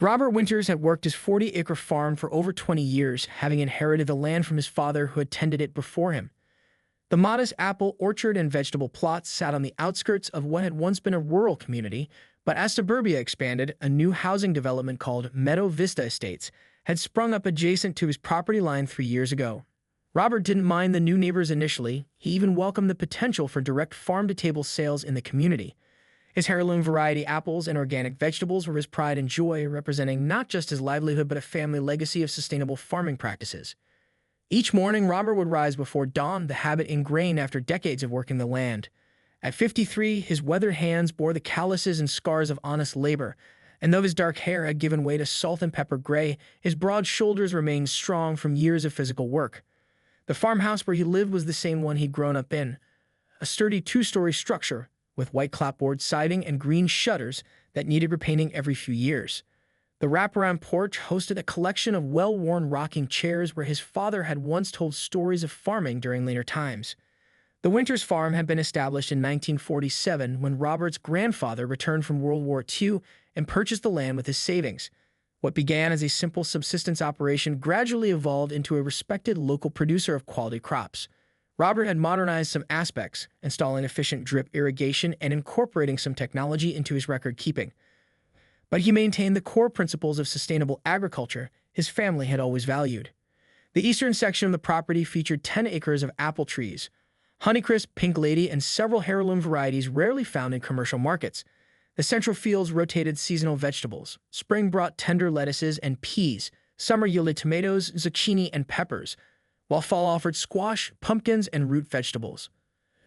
Robert Winters had worked his 40-acre farm for over 20 years, having inherited the land from his father who had tended it before him. The modest apple orchard and vegetable plots sat on the outskirts of what had once been a rural community, but as suburbia expanded, a new housing development called Meadow Vista Estates had sprung up adjacent to his property line 3 years ago. Robert didn't mind the new neighbors initially. He even welcomed the potential for direct farm-to-table sales in the community. His heirloom variety apples and organic vegetables were his pride and joy, representing not just his livelihood but a family legacy of sustainable farming practices. Each morning, Robert would rise before dawn, the habit ingrained after decades of working the land. At 53, his weathered hands bore the calluses and scars of honest labor, and though his dark hair had given way to salt and pepper gray, his broad shoulders remained strong from years of physical work. The farmhouse where he lived was the same one he'd grown up in, a sturdy two-story structure with white clapboard siding and green shutters that needed repainting every few years. The wraparound porch hosted a collection of well-worn rocking chairs where his father had once told stories of farming during later times. The Winters farm had been established in 1947 when Robert's grandfather returned from World War II and purchased the land with his savings. What began as a simple subsistence operation gradually evolved into a respected local producer of quality crops. Robert had modernized some aspects, installing efficient drip irrigation and incorporating some technology into his record-keeping. But he maintained the core principles of sustainable agriculture his family had always valued. The eastern section of the property featured 10 acres of apple trees, Honeycrisp, Pink Lady, and several heirloom varieties rarely found in commercial markets. The central fields rotated seasonal vegetables. Spring brought tender lettuces and peas. Summer yielded tomatoes, zucchini, and peppers, while fall offered squash, pumpkins, and root vegetables.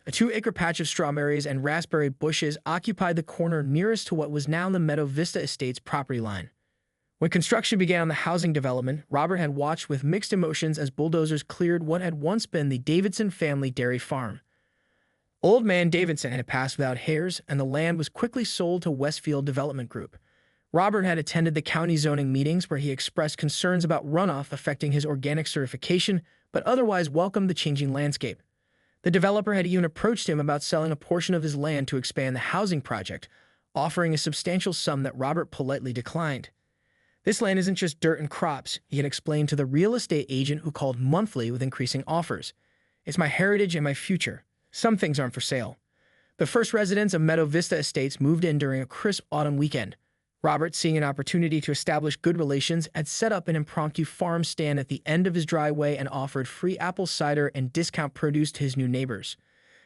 A 2-acre patch of strawberries and raspberry bushes occupied the corner nearest to what was now the Meadow Vista Estates property line. When construction began on the housing development, Robert had watched with mixed emotions as bulldozers cleared what had once been the Davidson family dairy farm. Old Man Davidson had passed without heirs, and the land was quickly sold to Westfield Development Group. Robert had attended the county zoning meetings where he expressed concerns about runoff affecting his organic certification, but otherwise welcomed the changing landscape. The developer had even approached him about selling a portion of his land to expand the housing project, offering a substantial sum that Robert politely declined. This land isn't just dirt and crops, he had explained to the real estate agent who called monthly with increasing offers. It's my heritage and my future. Some things aren't for sale. The first residents of Meadow Vista Estates moved in during a crisp autumn weekend. Robert, seeing an opportunity to establish good relations, had set up an impromptu farm stand at the end of his driveway and offered free apple cider and discount produce to his new neighbors.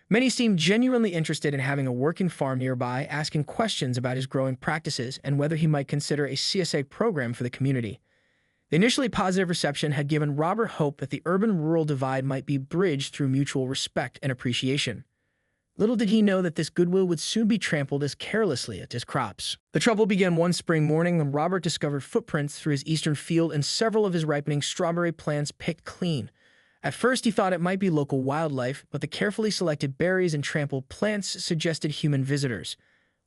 Many seemed genuinely interested in having a working farm nearby, asking questions about his growing practices and whether he might consider a CSA program for the community. The initially positive reception had given Robert hope that the urban-rural divide might be bridged through mutual respect and appreciation. Little did he know that this goodwill would soon be trampled as carelessly as his crops. The trouble began one spring morning when Robert discovered footprints through his eastern field and several of his ripening strawberry plants picked clean. At first, he thought it might be local wildlife, but the carefully selected berries and trampled plants suggested human visitors.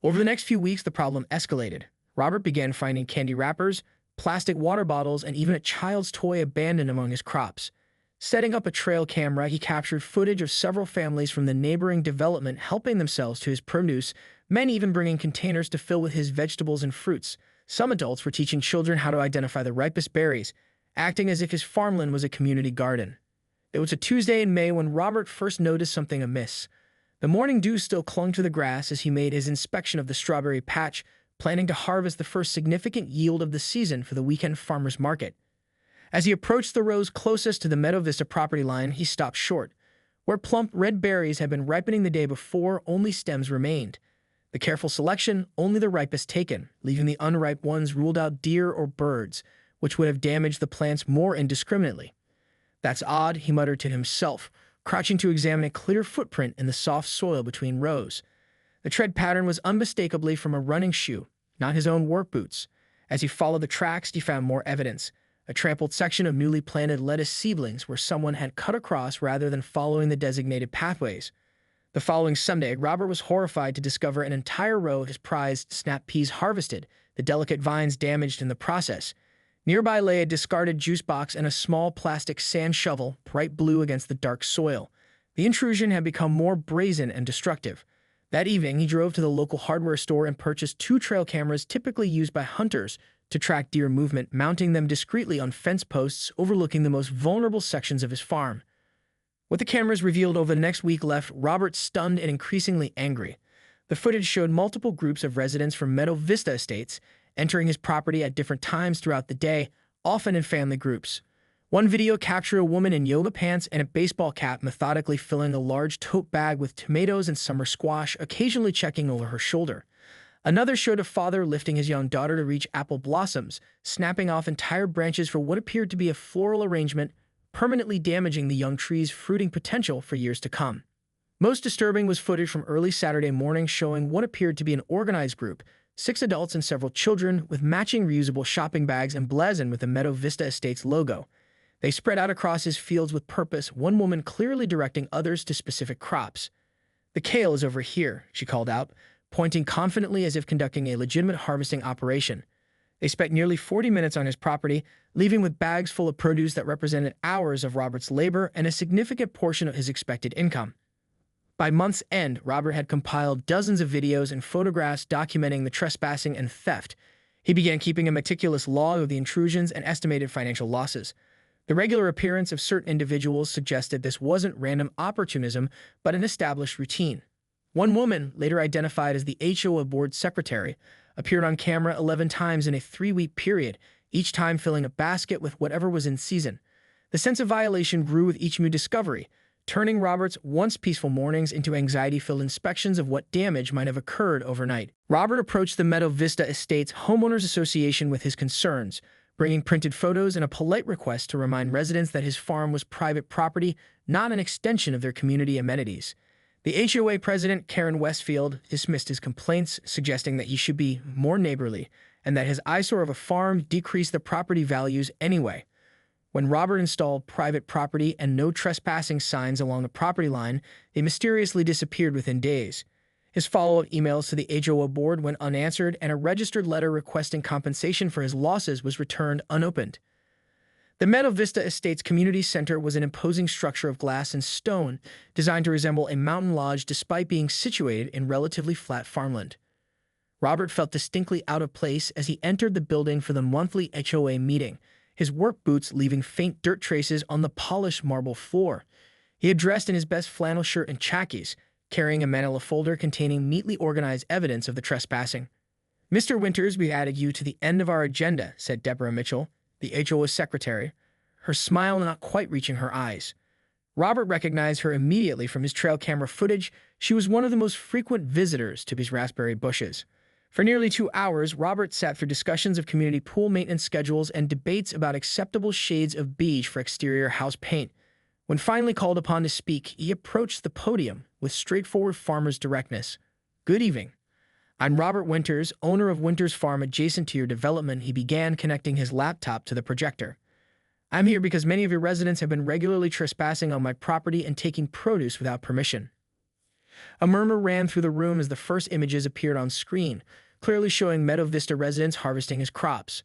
Over the next few weeks, the problem escalated. Robert began finding candy wrappers, plastic water bottles, and even a child's toy abandoned among his crops. Setting up a trail camera, he captured footage of several families from the neighboring development helping themselves to his produce, many even bringing containers to fill with his vegetables and fruits. Some adults were teaching children how to identify the ripest berries, acting as if his farmland was a community garden. It was a Tuesday in May when Robert first noticed something amiss. The morning dew still clung to the grass as he made his inspection of the strawberry patch, planning to harvest the first significant yield of the season for the weekend farmers market. As he approached the rows closest to the Meadow Vista property line, he stopped short. Where plump red berries had been ripening the day before, only stems remained. The careful selection, only the ripest taken, leaving the unripe ones ruled out deer or birds, which would have damaged the plants more indiscriminately. "That's odd," he muttered to himself, crouching to examine a clear footprint in the soft soil between rows. The tread pattern was unmistakably from a running shoe, not his own work boots. As he followed the tracks, he found more evidence. A trampled section of newly planted lettuce seedlings where someone had cut across rather than following the designated pathways. The following Sunday, Robert was horrified to discover an entire row of his prized snap peas harvested, the delicate vines damaged in the process. Nearby lay a discarded juice box and a small plastic sand shovel, bright blue against the dark soil. The intrusion had become more brazen and destructive. That evening, he drove to the local hardware store and purchased 2 trail cameras typically used by hunters, to track deer movement, mounting them discreetly on fence posts overlooking the most vulnerable sections of his farm. What the cameras revealed over the next week left Robert stunned and increasingly angry. The footage showed multiple groups of residents from Meadow Vista Estates entering his property at different times throughout the day, often in family groups. One video captured a woman in yoga pants and a baseball cap methodically filling a large tote bag with tomatoes and summer squash, occasionally checking over her shoulder. Another showed a father lifting his young daughter to reach apple blossoms, snapping off entire branches for what appeared to be a floral arrangement, permanently damaging the young tree's fruiting potential for years to come. Most disturbing was footage from early Saturday morning showing what appeared to be an organized group, 6 adults and several children, with matching reusable shopping bags emblazoned with the Meadow Vista Estates logo. They spread out across his fields with purpose, one woman clearly directing others to specific crops. "The kale is over here," she called out, pointing confidently as if conducting a legitimate harvesting operation. They spent nearly 40 minutes on his property, leaving with bags full of produce that represented hours of Robert's labor and a significant portion of his expected income. By month's end, Robert had compiled dozens of videos and photographs documenting the trespassing and theft. He began keeping a meticulous log of the intrusions and estimated financial losses. The regular appearance of certain individuals suggested this wasn't random opportunism, but an established routine. One woman, later identified as the HOA board secretary, appeared on camera 11 times in a 3-week period, each time filling a basket with whatever was in season. The sense of violation grew with each new discovery, turning Robert's once peaceful mornings into anxiety-filled inspections of what damage might have occurred overnight. Robert approached the Meadow Vista Estates Homeowners Association with his concerns, bringing printed photos and a polite request to remind residents that his farm was private property, not an extension of their community amenities. The HOA president, Karen Westfield, dismissed his complaints, suggesting that he should be more neighborly and that his eyesore of a farm decreased the property values anyway. When Robert installed private property and no trespassing signs along the property line, they mysteriously disappeared within days. His follow-up emails to the HOA board went unanswered, and a registered letter requesting compensation for his losses was returned unopened. The Meadow Vista Estates Community Center was an imposing structure of glass and stone, designed to resemble a mountain lodge despite being situated in relatively flat farmland. Robert felt distinctly out of place as he entered the building for the monthly HOA meeting, his work boots leaving faint dirt traces on the polished marble floor. He had dressed in his best flannel shirt and khakis, carrying a manila folder containing neatly organized evidence of the trespassing. "Mr. Winters, we added you to the end of our agenda," said Deborah Mitchell, the HOA secretary, her smile not quite reaching her eyes. Robert recognized her immediately from his trail camera footage. She was one of the most frequent visitors to his raspberry bushes. For nearly 2 hours, Robert sat through discussions of community pool maintenance schedules and debates about acceptable shades of beige for exterior house paint. When finally called upon to speak, he approached the podium with straightforward farmer's directness. "Good evening. I'm Robert Winters, owner of Winters Farm adjacent to your development," he began, connecting his laptop to the projector. "I'm here because many of your residents have been regularly trespassing on my property and taking produce without permission." A murmur ran through the room as the first images appeared on screen, clearly showing Meadow Vista residents harvesting his crops.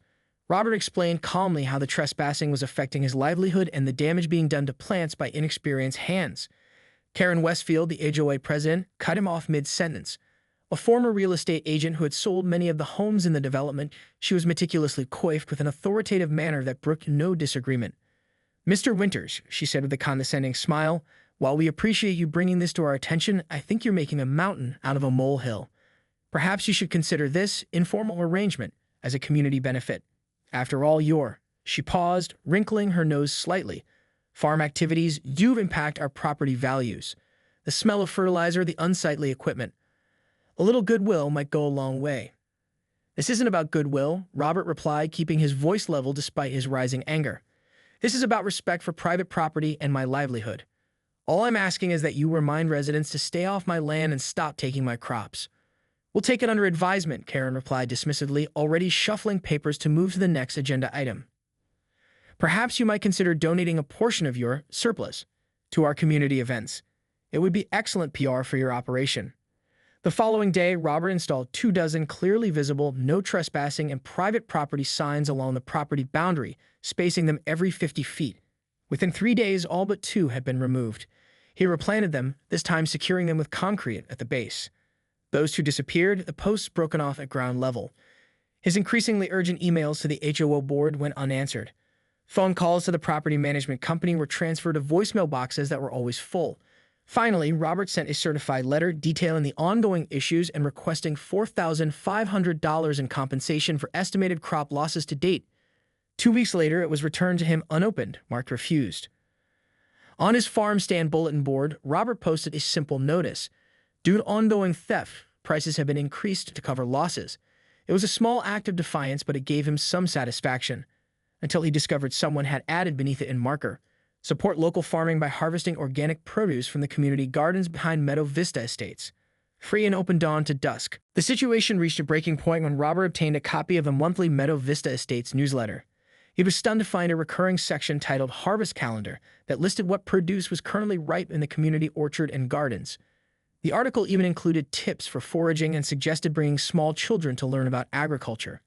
Robert explained calmly how the trespassing was affecting his livelihood and the damage being done to plants by inexperienced hands. Karen Westfield, the HOA president, cut him off mid-sentence. A former real estate agent who had sold many of the homes in the development, she was meticulously coiffed with an authoritative manner that brooked no disagreement. "Mr. Winters," she said with a condescending smile, "while we appreciate you bringing this to our attention, I think you're making a mountain out of a molehill. Perhaps you should consider this informal arrangement as a community benefit. After all, She paused, wrinkling her nose slightly. "Farm activities do impact our property values. The smell of fertilizer, the unsightly equipment. A little goodwill might go a long way." "This isn't about goodwill," Robert replied, keeping his voice level despite his rising anger. "This is about respect for private property and my livelihood. All I'm asking is that you remind residents to stay off my land and stop taking my crops." "We'll take it under advisement," Karen replied dismissively, already shuffling papers to move to the next agenda item. "Perhaps you might consider donating a portion of your surplus to our community events. It would be excellent PR for your operation." The following day, Robert installed 24 clearly visible no trespassing and private property signs along the property boundary, spacing them every 50 feet. Within 3 days, all but 2 had been removed. He replanted them, this time securing them with concrete at the base. Those 2 disappeared, the posts broken off at ground level. His increasingly urgent emails to the HOA board went unanswered. Phone calls to the property management company were transferred to voicemail boxes that were always full. Finally, Robert sent a certified letter detailing the ongoing issues and requesting $4,500 in compensation for estimated crop losses to date. 2 weeks later, it was returned to him unopened, marked refused. On his farm stand bulletin board, Robert posted a simple notice. Due to ongoing theft, prices have been increased to cover losses. It was a small act of defiance, but it gave him some satisfaction, until he discovered someone had added beneath it in marker, "Support local farming by harvesting organic produce from the community gardens behind Meadow Vista Estates. Free and open dawn to dusk." The situation reached a breaking point when Robert obtained a copy of the monthly Meadow Vista Estates newsletter. He was stunned to find a recurring section titled Harvest Calendar that listed what produce was currently ripe in the community orchard and gardens. The article even included tips for foraging and suggested bringing small children to learn about agriculture.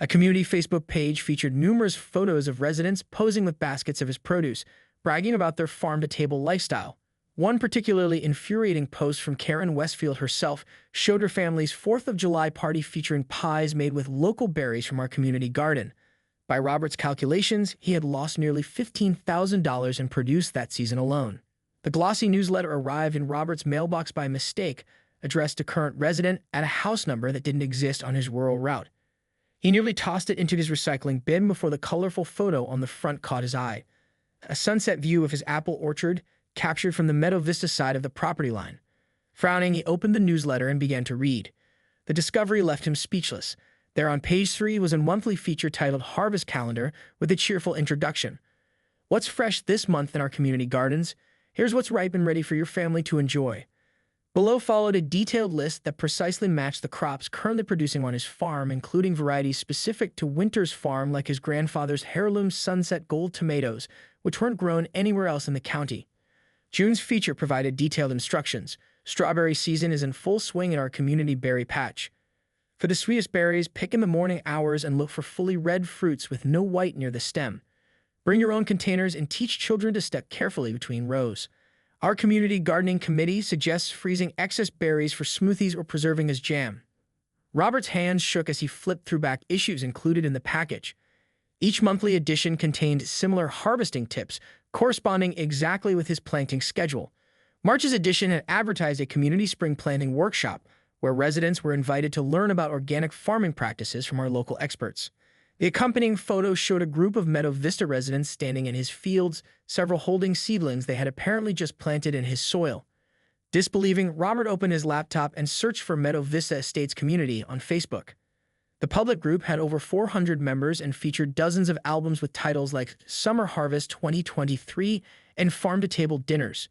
A community Facebook page featured numerous photos of residents posing with baskets of his produce, bragging about their farm-to-table lifestyle. One particularly infuriating post from Karen Westfield herself showed her family's 4th of July party featuring pies made with local berries from our community garden. By Robert's calculations, he had lost nearly $15,000 in produce that season alone. The glossy newsletter arrived in Robert's mailbox by mistake, addressed to current resident at a house number that didn't exist on his rural route. He nearly tossed it into his recycling bin before the colorful photo on the front caught his eye. A sunset view of his apple orchard, captured from the Meadow Vista side of the property line. Frowning, he opened the newsletter and began to read. The discovery left him speechless. There on page 3 was a monthly feature titled Harvest Calendar with a cheerful introduction. "What's fresh this month in our community gardens? Here's what's ripe and ready for your family to enjoy." Below followed a detailed list that precisely matched the crops currently producing on his farm, including varieties specific to Winter's farm like his grandfather's heirloom Sunset Gold tomatoes, which weren't grown anywhere else in the county. June's feature provided detailed instructions. "Strawberry season is in full swing in our community berry patch. For the sweetest berries, pick in the morning hours and look for fully red fruits with no white near the stem. Bring your own containers and teach children to step carefully between rows. Our community gardening committee suggests freezing excess berries for smoothies or preserving as jam." Robert's hands shook as he flipped through back issues included in the package. Each monthly edition contained similar harvesting tips, corresponding exactly with his planting schedule. March's edition had advertised a community spring planting workshop, where residents were invited to learn about organic farming practices from our local experts. The accompanying photo showed a group of Meadow Vista residents standing in his fields, several holding seedlings they had apparently just planted in his soil. Disbelieving, Robert opened his laptop and searched for Meadow Vista Estates Community on Facebook. The public group had over 400 members and featured dozens of albums with titles like Summer Harvest 2023 and Farm to Table Dinners.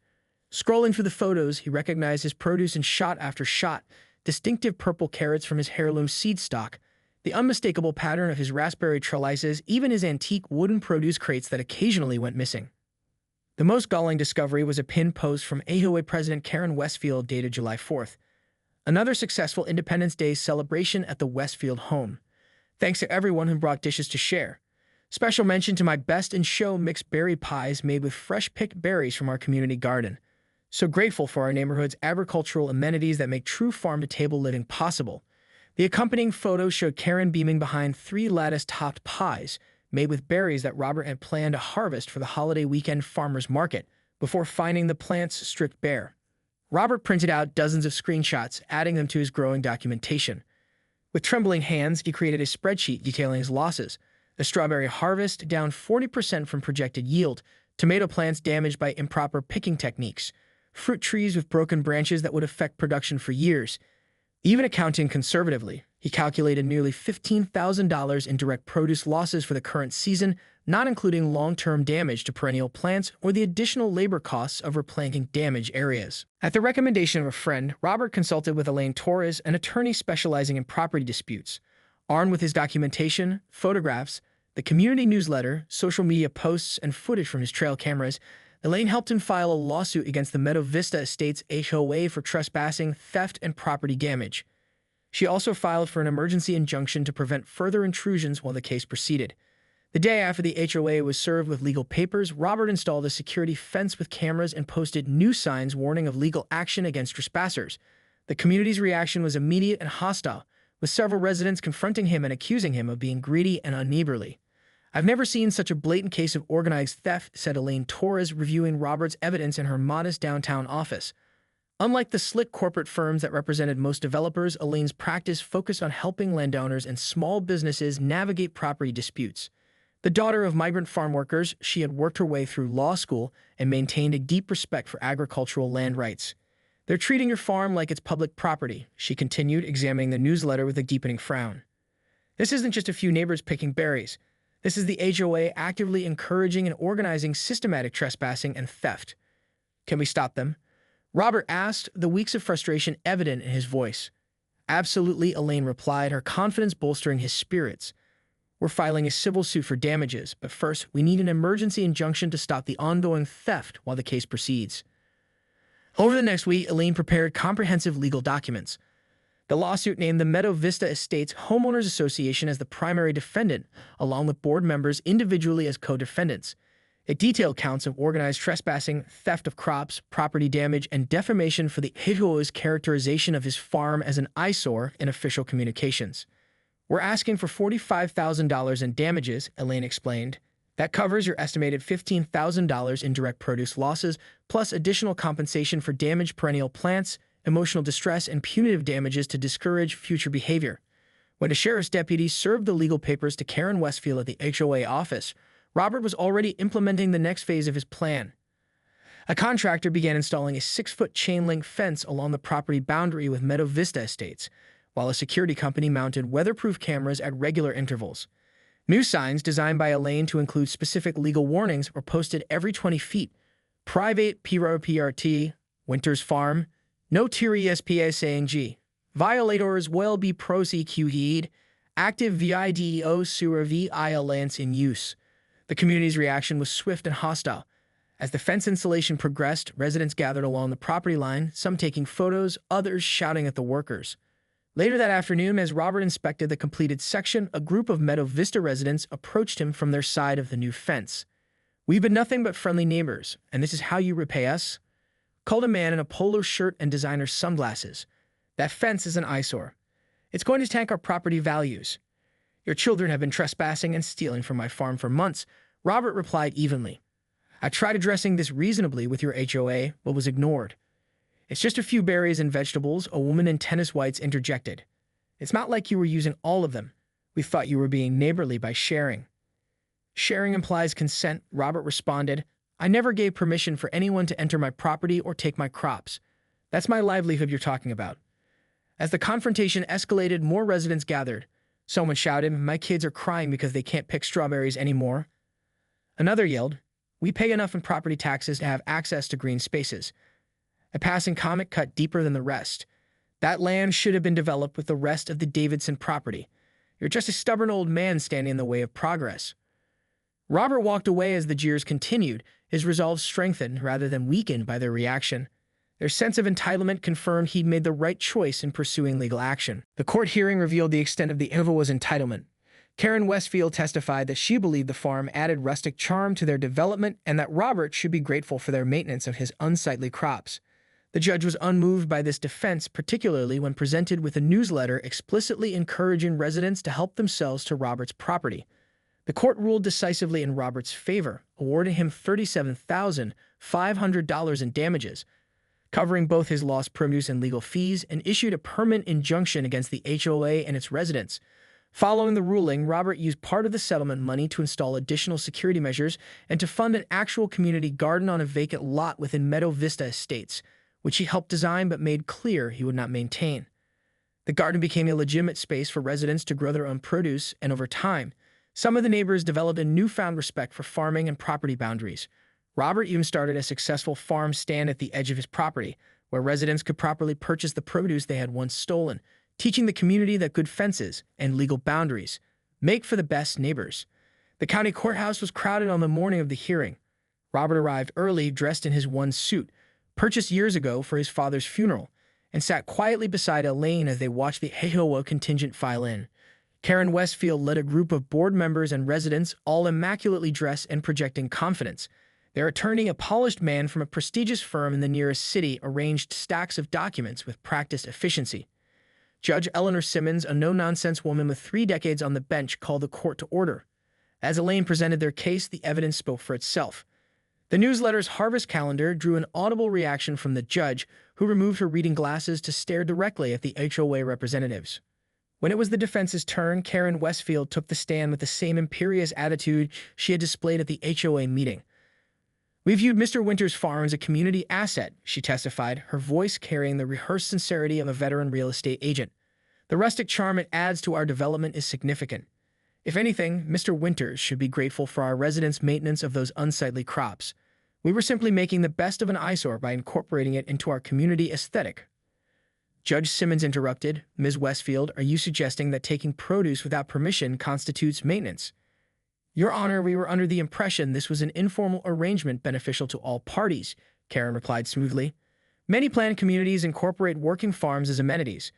Scrolling through the photos, he recognized his produce in shot after shot: distinctive purple carrots from his heirloom seed stock, the unmistakable pattern of his raspberry trellises, even his antique wooden produce crates that occasionally went missing. The most galling discovery was a pinned post from HOA President Karen Westfield dated July 4th. "Another successful Independence Day celebration at the Westfield home. Thanks to everyone who brought dishes to share. Special mention to my best in show mixed berry pies made with fresh-picked berries from our community garden. So grateful for our neighborhood's agricultural amenities that make true farm-to-table living possible." The accompanying photo showed Karen beaming behind 3 lattice-topped pies made with berries that Robert had planned to harvest for the holiday weekend farmers market before finding the plants stripped bare. Robert printed out dozens of screenshots, adding them to his growing documentation. With trembling hands, he created a spreadsheet detailing his losses: a strawberry harvest down 40% from projected yield, tomato plants damaged by improper picking techniques, fruit trees with broken branches that would affect production for years. Even accounting conservatively, he calculated nearly $15,000 in direct produce losses for the current season, not including long-term damage to perennial plants or the additional labor costs of replanting damaged areas. At the recommendation of a friend, Robert consulted with Elaine Torres, an attorney specializing in property disputes. Armed with his documentation, photographs, the community newsletter, social media posts, and footage from his trail cameras, Elaine helped him file a lawsuit against the Meadow Vista Estates HOA for trespassing, theft, and property damage. She also filed for an emergency injunction to prevent further intrusions while the case proceeded. The day after the HOA was served with legal papers, Robert installed a security fence with cameras and posted new signs warning of legal action against trespassers. The community's reaction was immediate and hostile, with several residents confronting him and accusing him of being greedy and unneighborly. "I've never seen such a blatant case of organized theft," said Elaine Torres, reviewing Robert's evidence in her modest downtown office. Unlike the slick corporate firms that represented most developers, Elaine's practice focused on helping landowners and small businesses navigate property disputes. The daughter of migrant farm workers, she had worked her way through law school and maintained a deep respect for agricultural land rights. "They're treating your farm like it's public property," she continued, examining the newsletter with a deepening frown. "This isn't just a few neighbors picking berries. This is the HOA actively encouraging and organizing systematic trespassing and theft. Can we stop them?" Robert asked, the weeks of frustration evident in his voice. "Absolutely," Elaine replied, her confidence bolstering his spirits. "We're filing a civil suit for damages, but first, we need an emergency injunction to stop the ongoing theft while the case proceeds." Over the next week, Elaine prepared comprehensive legal documents. The lawsuit named the Meadow Vista Estates Homeowners Association as the primary defendant, along with board members individually as co-defendants. It detailed counts of organized trespassing, theft of crops, property damage, and defamation for the HOA's characterization of his farm as an eyesore in official communications. "We're asking for $45,000 in damages," Elaine explained. "That covers your estimated $15,000 in direct produce losses, plus additional compensation for damaged perennial plants, emotional distress, and punitive damages to discourage future behavior." When a sheriff's deputy served the legal papers to Karen Westfield at the HOA office, Robert was already implementing the next phase of his plan. A contractor began installing a 6-foot chain-link fence along the property boundary with Meadow Vista Estates, while a security company mounted weatherproof cameras at regular intervals. New signs designed by Elaine to include specific legal warnings were posted every 20 feet. "Private PRT, Winter's Farm, no TRESPASANG, violators will be prosecuted, active VIDEO sewer violence in use." The community's reaction was swift and hostile. As the fence installation progressed, residents gathered along the property line, some taking photos, others shouting at the workers. Later that afternoon, as Robert inspected the completed section, a group of Meadow Vista residents approached him from their side of the new fence. "We've been nothing but friendly neighbors, and this is how you repay us?" called a man in a polo shirt and designer sunglasses. "That fence is an eyesore. It's going to tank our property values. Your children have been trespassing and stealing from my farm for months," Robert replied evenly. "I tried addressing this reasonably with your HOA, but was ignored." "It's just a few berries and vegetables," a woman in tennis whites interjected. "It's not like you were using all of them. We thought you were being neighborly by sharing." "Sharing implies consent," Robert responded. "I never gave permission for anyone to enter my property or take my crops. That's my livelihood you're talking about." As the confrontation escalated, more residents gathered. Someone shouted, "My kids are crying because they can't pick strawberries anymore." Another yelled, "We pay enough in property taxes to have access to green spaces." A passing comment cut deeper than the rest. "That land should have been developed with the rest of the Davidson property. You're just a stubborn old man standing in the way of progress." Robert walked away as the jeers continued, his resolve strengthened rather than weakened by their reaction. Their sense of entitlement confirmed he'd made the right choice in pursuing legal action. The court hearing revealed the extent of the HOA's entitlement. Karen Westfield testified that she believed the farm added rustic charm to their development and that Robert should be grateful for their maintenance of his unsightly crops. The judge was unmoved by this defense, particularly when presented with a newsletter explicitly encouraging residents to help themselves to Robert's property. The court ruled decisively in Robert's favor, awarding him $37,500 in damages, covering both his lost produce and legal fees, and issued a permanent injunction against the HOA and its residents. Following the ruling, Robert used part of the settlement money to install additional security measures and to fund an actual community garden on a vacant lot within Meadow Vista Estates, which he helped design but made clear he would not maintain. The garden became a legitimate space for residents to grow their own produce, and over time, some of the neighbors developed a newfound respect for farming and property boundaries. Robert even started a successful farm stand at the edge of his property, where residents could properly purchase the produce they had once stolen, teaching the community that good fences and legal boundaries make for the best neighbors. The county courthouse was crowded on the morning of the hearing. Robert arrived early, dressed in his one suit, purchased years ago for his father's funeral, and sat quietly beside Elaine as they watched the HOA contingent file in. Karen Westfield led a group of board members and residents, all immaculately dressed and projecting confidence. Their attorney, a polished man from a prestigious firm in the nearest city, arranged stacks of documents with practiced efficiency. Judge Eleanor Simmons, a no-nonsense woman with 3 decades on the bench, called the court to order. As Elaine presented their case, the evidence spoke for itself. The newsletter's harvest calendar drew an audible reaction from the judge, who removed her reading glasses to stare directly at the HOA representatives. When it was the defense's turn, Karen Westfield took the stand with the same imperious attitude she had displayed at the HOA meeting. "We viewed Mr. Winter's farm as a community asset," she testified, her voice carrying the rehearsed sincerity of a veteran real estate agent. "The rustic charm it adds to our development is significant. If anything, Mr. Winters should be grateful for our residents' maintenance of those unsightly crops. We were simply making the best of an eyesore by incorporating it into our community aesthetic." Judge Simmons interrupted. "Ms. Westfield, are you suggesting that taking produce without permission constitutes maintenance?" "Your Honor, we were under the impression this was an informal arrangement beneficial to all parties," Karen replied smoothly. "Many planned communities incorporate working farms as amenities.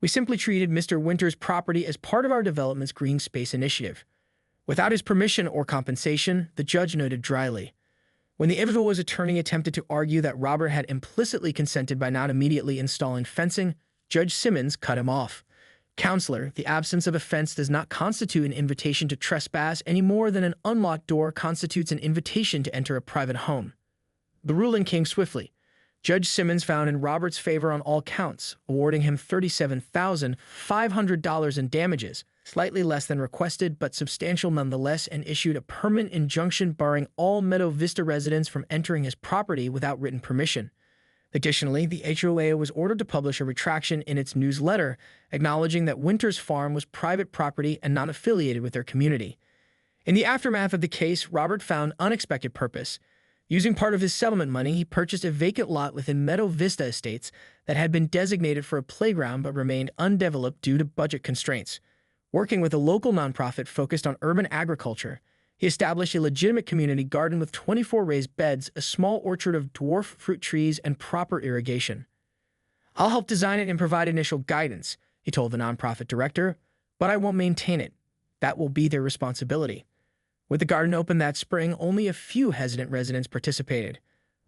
We simply treated Mr. Winter's property as part of our development's green space initiative. Without his permission or compensation," the judge noted dryly. When the HOA's attorney attempted to argue that Robert had implicitly consented by not immediately installing fencing, Judge Simmons cut him off. "Counselor, the absence of a fence does not constitute an invitation to trespass any more than an unlocked door constitutes an invitation to enter a private home." The ruling came swiftly. Judge Simmons found in Robert's favor on all counts, awarding him $37,500 in damages, slightly less than requested but substantial nonetheless, and issued a permanent injunction barring all Meadow Vista residents from entering his property without written permission. Additionally, the HOA was ordered to publish a retraction in its newsletter, acknowledging that Winter's farm was private property and not affiliated with their community. In the aftermath of the case, Robert found unexpected purpose. Using part of his settlement money, he purchased a vacant lot within Meadow Vista Estates that had been designated for a playground but remained undeveloped due to budget constraints. Working with a local nonprofit focused on urban agriculture, he established a legitimate community garden with 24 raised beds, a small orchard of dwarf fruit trees, and proper irrigation. "I'll help design it and provide initial guidance," he told the nonprofit director, "but I won't maintain it. That will be their responsibility." With the garden open that spring, only a few hesitant residents participated.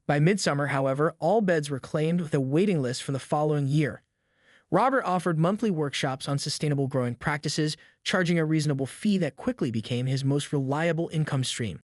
By midsummer, however, all beds were claimed with a waiting list for the following year. Robert offered monthly workshops on sustainable growing practices, charging a reasonable fee that quickly became his most reliable income stream.